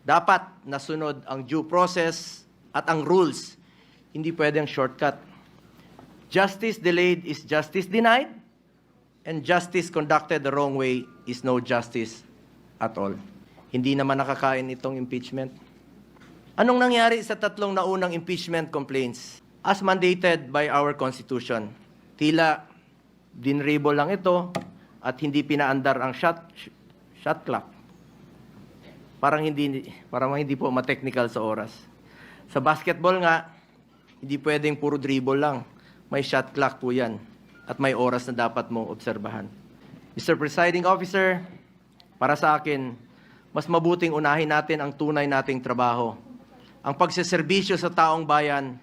Dapat nasunod ang due process at ang rules. Hindi pwedeng shortcut. Justice delayed is justice denied, and justice conducted the wrong way is no justice at all. Hindi naman nakakain itong impeachment. Anong nangyari sa tatlong naunang impeachment complaints? As mandated by our Constitution, tila dinrable lang ito at hindi pinaandar ang shot clock. Parang hindi po ma-technical sa oras. Sa basketball nga, hindi pwedeng puro dribble lang. May shot clock po yan. At may oras na dapat mong obserbahan. Mr. Presiding Officer, para sa akin, mas mabuting unahin natin ang tunay nating trabaho. Ang pagseserbisyo sa taong bayan,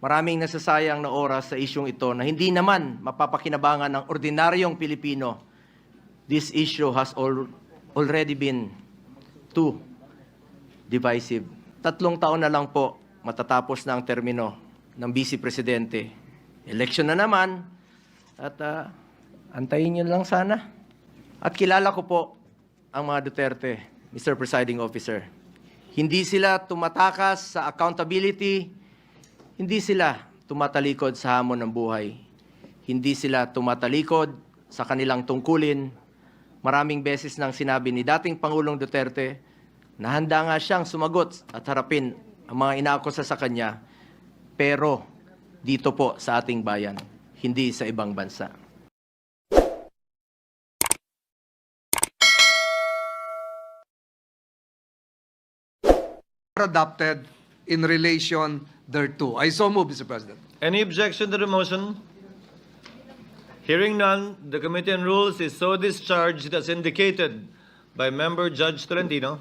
maraming nasasayang na oras sa isyong ito na hindi naman mapapakinabangan ng ordinaryong Pilipino. This issue has already been too divisive. 3 taon na lang po matatapos na ang termino ng Vice Presidente. Election na naman at antayin nyo lang sana. At kilala ko po ang mga Duterte, Mr. Presiding Officer. Hindi sila tumatakas sa accountability, hindi sila tumatalikod sa hamon ng buhay. Hindi sila tumatalikod sa kanilang tungkulin. Maraming beses nang sinabi ni dating Pangulong Duterte na handa nga siyang sumagot at harapin ang mga inaakusa sa kanya, pero dito po sa ating bayan, hindi sa ibang bansa. Adopted in relation thereto. I so move, Mr. President. Any objection to the motion? Hearing none, the Committee on Rules is so discharged as indicated by Member Judge Tolentino.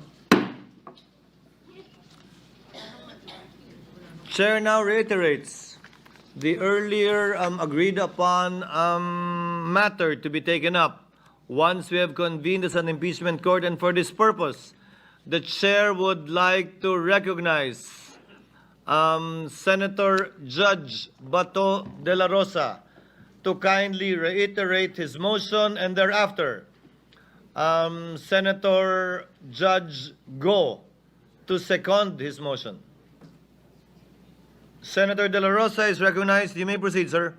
Chair now reiterates the earlier agreed upon matter to be taken up once we have convened as an impeachment court, and for this purpose, the Chair would like to recognize Senator Judge Bato de la Rosa to kindly reiterate his motion, and thereafter, Senator Judge Go to second his motion. Senator de la Rosa is recognized. You may proceed, sir.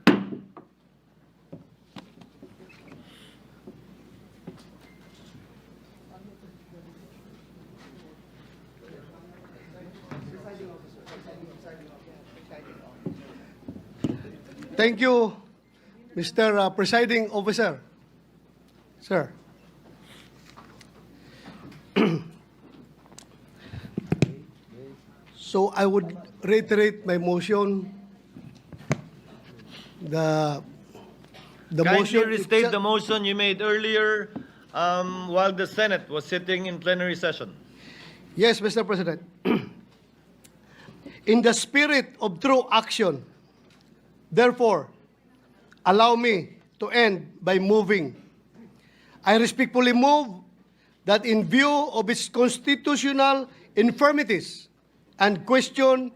Thank you, Mr. Presiding Officer. Sir. So I would reiterate my motion. The Kindly motion restate the motion you made earlier while the Senate was sitting in plenary session. Yes, Mr. President. In the spirit of true action, therefore, allow me to end by moving. I respectfully move that in view of its constitutional infirmities and question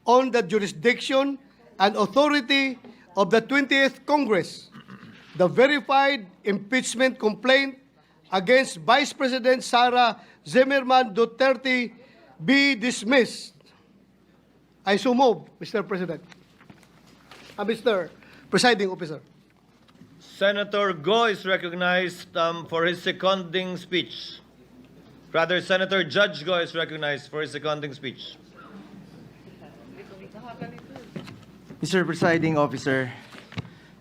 on the jurisdiction and authority of the 20th Congress, the verified impeachment complaint against Vice President Sara Zimmerman Duterte be dismissed. I so move, Mr. President. Mr. Presiding Officer. Senator Go is recognized for his seconding speech. Rather, Senator Judge Go is recognized for his seconding speech. Mr. Presiding Officer,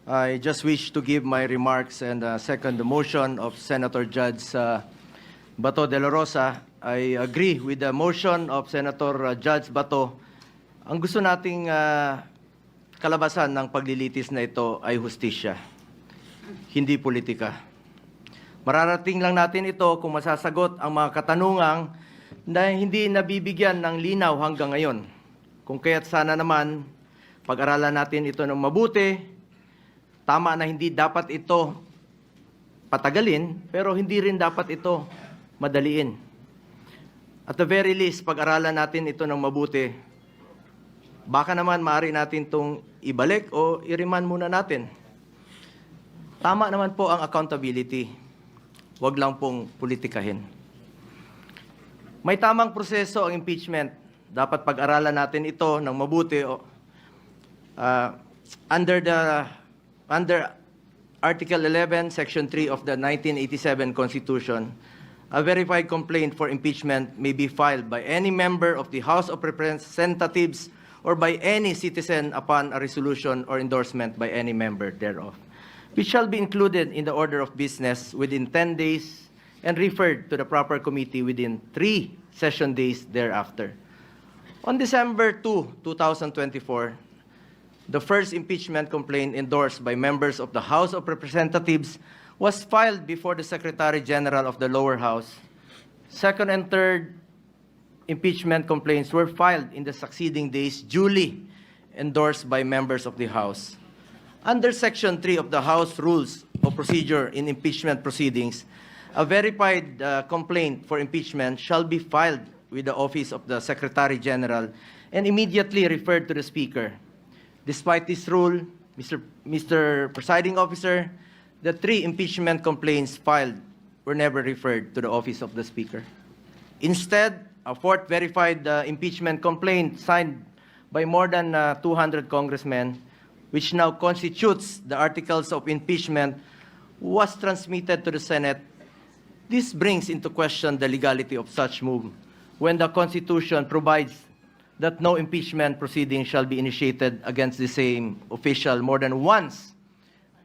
I just wish to give my remarks and second the motion of Senator Judge Bato de la Rosa. I agree with the motion of Senator Judge Bato. Ang gusto nating kalabasan ng paglilitis na ito ay hustisya, hindi politika. Mararating lang natin ito kung masasagot ang mga katanungang na hindi nabibigyan ng linaw hanggang ngayon. Kung kaya't sana naman, pag-aralan natin ito ng mabuti. Tama na hindi dapat ito patagalin, pero hindi rin dapat ito madaliin. At the very least, pag-aralan natin ito ng mabuti. Baka naman maaari natin itong ibalik o i-remand muna natin. Tama naman po ang accountability. Huwag lang pong politikahin. May tamang proseso ang impeachment. Dapat pag-aralan natin ito ng mabuti. Under Article 11, Section 3 of the 1987 Constitution, a verified complaint for impeachment may be filed by any member of the House of Representatives or by any citizen upon a resolution or endorsement by any member thereof, which shall be included in the order of business within 10 days and referred to the proper committee within 3 session days thereafter. On December 2, 2024, the first impeachment complaint endorsed by members of the House of Representatives was filed before the Secretary General of the lower house. Second and third impeachment complaints were filed in the succeeding days, duly endorsed by members of the House. Under Section 3 of the House Rules of Procedure in Impeachment Proceedings, a verified complaint for impeachment shall be filed with the Office of the Secretary General and immediately referred to the Speaker. Despite this rule, Mr. Presiding Officer, the 3 impeachment complaints filed were never referred to the Office of the Speaker. Instead, a 4th verified impeachment complaint signed by more than 200 congressmen, which now constitutes the articles of impeachment, was transmitted to the Senate. This brings into question the legality of such move when the Constitution provides that no impeachment proceeding shall be initiated against the same official more than once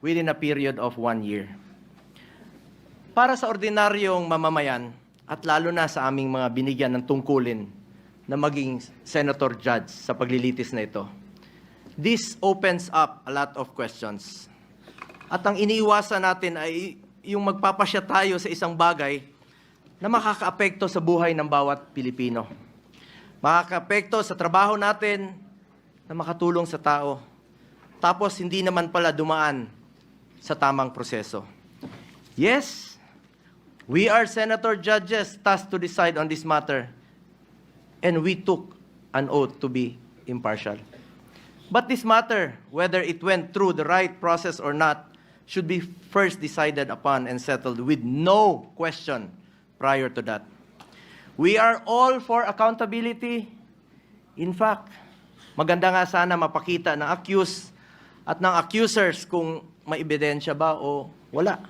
within a period of 1 year. Para sa ordinaryong mamamayan, at lalo na sa aming mga binigyan ng tungkulin na maging senator judge sa paglilitis na ito, this opens up a lot of questions. At ang iniiwasan natin ay yung magpapasya tayo sa isang bagay na makakaapekto sa buhay ng bawat Pilipino. Makakaapekto sa trabaho natin na makatulong sa tao. Tapos hindi naman pala dumaan sa tamang proseso. Yes, we are senator judges tasked to decide on this matter, and we took an oath to be impartial. But this matter, whether it went through the right process or not, should be first decided upon and settled with no question prior to that. We are all for accountability. In fact, maganda nga sana mapakita ng accused at ng accusers kung may ebidensya ba o wala.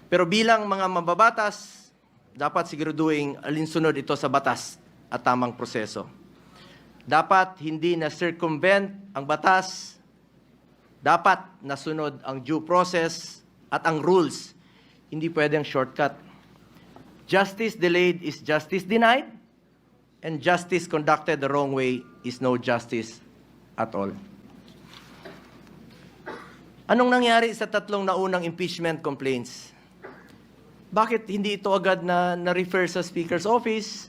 Pero bilang mga mababatas, dapat siguraduhin alinsunod ito sa batas at tamang proseso. Dapat hindi na circumvent ang batas, dapat nasunod ang due process at ang rules. Hindi pwedeng shortcut. Justice delayed is justice denied, and justice conducted the wrong way is no justice at all. Anong nangyari sa 3 naunang impeachment complaints? Bakit hindi ito agad na-refer sa Speaker's Office?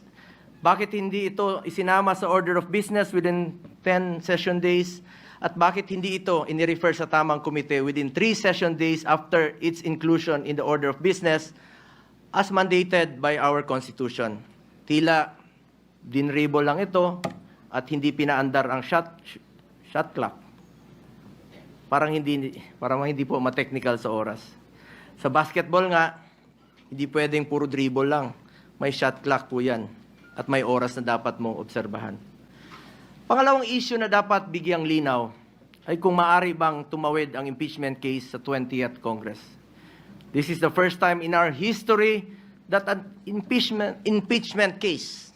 Bakit hindi ito isinama sa order of business within 10 session days? At bakit hindi ito inirefer sa tamang komite within 3 session days after its inclusion in the order of business as mandated by our Constitution? Tila dinrable lang ito at hindi pinaandar ang shot clock. Parang hindi po ma-technical sa oras. Sa basketball nga, hindi pwedeng puro dribble lang. May shot clock po yan. At may oras na dapat mong obserbahan. Pangalawang issue na dapat bigyang linaw ay kung maaari bang tumawid ang impeachment case sa 20th Congress. This is the first time in our history that an impeachment case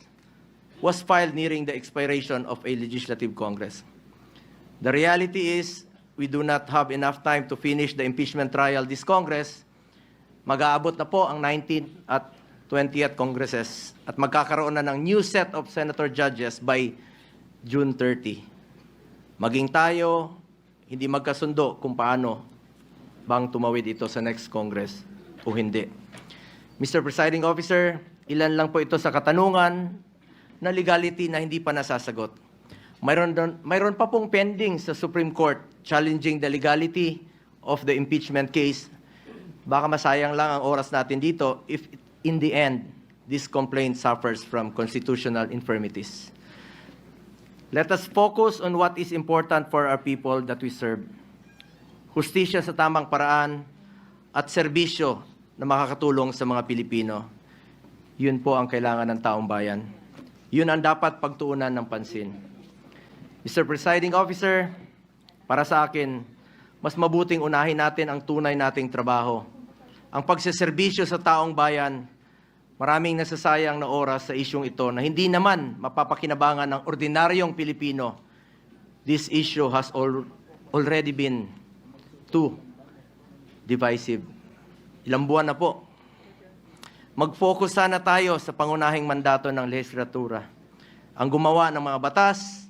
was filed nearing the expiration of a legislative Congress. The reality is, we do not have enough time to finish the impeachment trial this Congress. Mag-aabot na po ang 19th at 20th Congresses at magkakaroon na ng new set of senator judges by June 30. Maging tayo, hindi magkasundo kung paano bang tumawid ito sa next Congress o hindi. Mr. Presiding Officer, ilan lang po ito sa katanungan na legality na hindi pa nasasagot. Mayroon pa pong pending sa Supreme Court challenging the legality of the impeachment case. Baka masayang lang ang oras natin dito if in the end, this complaint suffers from constitutional infirmities. Let us focus on what is important for our people that we serve. Hustisya sa tamang paraan at serbisyo na makakatulong sa mga Pilipino. Yun po ang kailangan ng taong bayan. Yun ang dapat pagtuunan ng pansin. Mr. Presiding Officer, para sa akin, mas mabuting unahin natin ang tunay nating trabaho. Ang pagseserbisyo sa taong bayan, maraming nasasayang na oras sa isyong ito na hindi naman mapapakinabangan ng ordinaryong Pilipino. This issue has already been too divisive. Ilang buwan na po. Mag-focus sana tayo sa pangunahing mandato ng lehislatura. Ang gumawa ng mga batas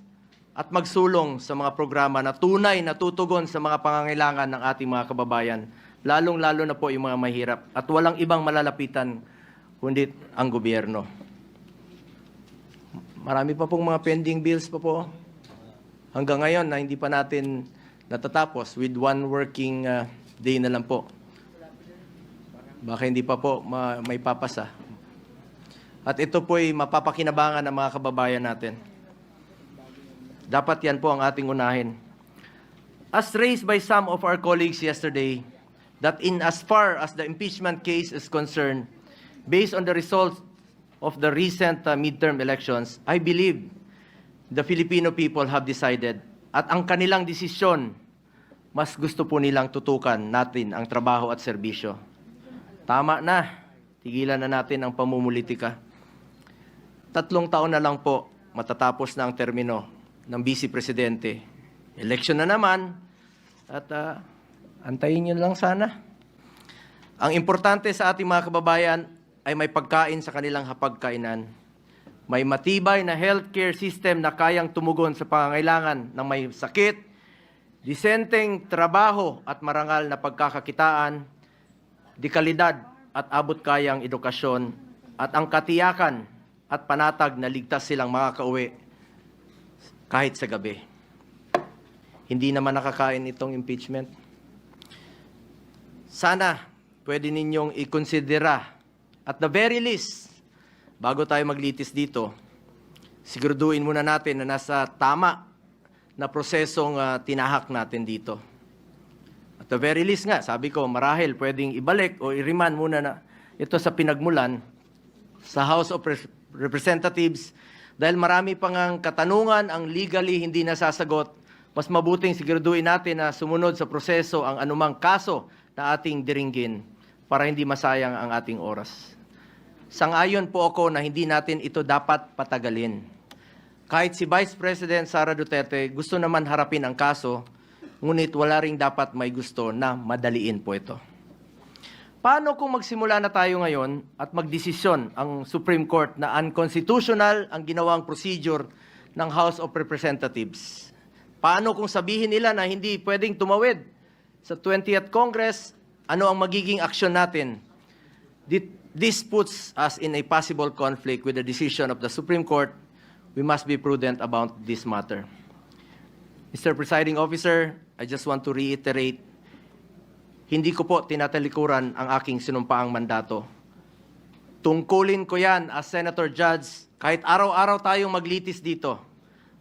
at magsulong sa mga programa na tunay na tutugon sa mga pangangailangan ng ating mga kababayan, lalong-lalo na po yung mga mahirap at walang ibang malalapitan kundi ang gobyerno. Marami pa pong mga pending bills pa po. Hanggang ngayon na hindi pa natin natatapos with one working day na lang po. Baka hindi pa po may papasa. At ito po'y mapapakinabangan ng mga kababayan natin. Dapat yan po ang ating unahin. As raised by some of our colleagues yesterday, that in as far as the impeachment case is concerned, based on the results of the recent midterm elections, I believe the Filipino people have decided at ang kanilang desisyon, mas gusto po nilang tutukan natin ang trabaho at serbisyo. Tama na, tigilan na natin ang pamumulitika. 3 taon na lang po, matatapos na ang termino ng Vice Presidente. Election na naman, at antayin nyo lang sana. Ang importante sa ating mga kababayan ay may pagkain sa kanilang hapagkainan. May matibay na healthcare system na kayang tumugon sa pangangailangan ng may sakit, disenteng trabaho at marangal na pagkakakitaan, dekalidad at abot kayang edukasyon, at ang katiyakan at panatag na ligtas silang makakauwi kahit sa gabi. Hindi naman nakakain itong impeachment. Sana pwede ninyong ikonsidera at the very least, bago tayo maglitis dito, siguraduhin muna natin na nasa tama na prosesong tinahak natin dito. At the very least nga, sabi ko, marahil pwedeng ibalik o i-remand muna na ito sa pinagmulan sa House of Representatives dahil marami pang ang katanungan ang legally hindi nasasagot. Mas mabuting siguraduhin natin na sumunod sa proseso ang anumang kaso na ating diringgin para hindi masayang ang ating oras. Sang-ayon po ako na hindi natin ito dapat patagalin. Kahit si Vice President Sara Duterte gusto naman harapin ang kaso, ngunit wala ring dapat may gusto na madaliin po ito. Paano kung magsimula na tayo ngayon at magdesisyon ang Supreme Court na unconstitutional ang ginawang procedure ng House of Representatives? Paano kung sabihin nila na hindi pwedeng tumawid sa 20th Congress? Ano ang magiging aksyon natin? This puts us in a possible conflict with the decision of the Supreme Court. We must be prudent about this matter. Mr. Presiding Officer, I just want to reiterate, hindi ko po tinatalikuran ang aking sinumpaang mandato. Tungkulin ko yan as Senator Judge kahit araw-araw tayong maglitis dito.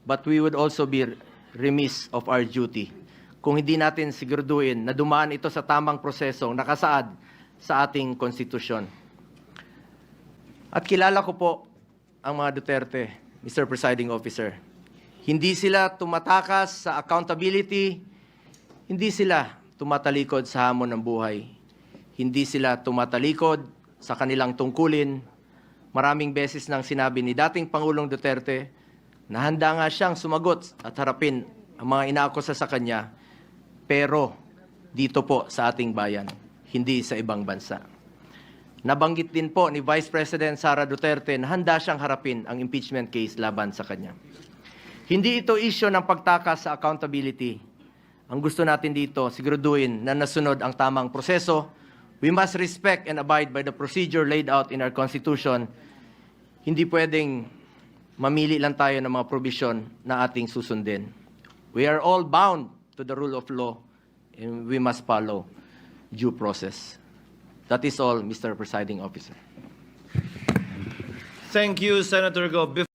But we would also be remiss of our duty kung hindi natin siguraduhin na dumaan ito sa tamang prosesong nakasaad sa ating konstitusyon. At kilala ko po ang mga Duterte, Mr. Presiding Officer. Hindi sila tumatakas sa accountability, hindi sila tumatalikod sa hamon ng buhay, hindi sila tumatalikod sa kanilang tungkulin. Maraming beses nang sinabi ni dating Pangulong Duterte na handa nga siyang sumagot at harapin ang mga inaakusa sa kanya, pero dito po sa ating bayan, hindi sa ibang bansa. Nabanggit din po ni Vice President Sara Duterte na handa siyang harapin ang impeachment case laban sa kanya. Hindi ito issue ng pagtakas sa accountability. Ang gusto natin dito, siguraduhin na nasunod ang tamang proseso. We must respect and abide by the procedure laid out in our Constitution. Hindi pwedeng mamili lang tayo ng mga provision na ating susundin. We are all bound to the rule of law and we must follow due process. That is all, Mr. Presiding Officer. Thank you, Senator Go.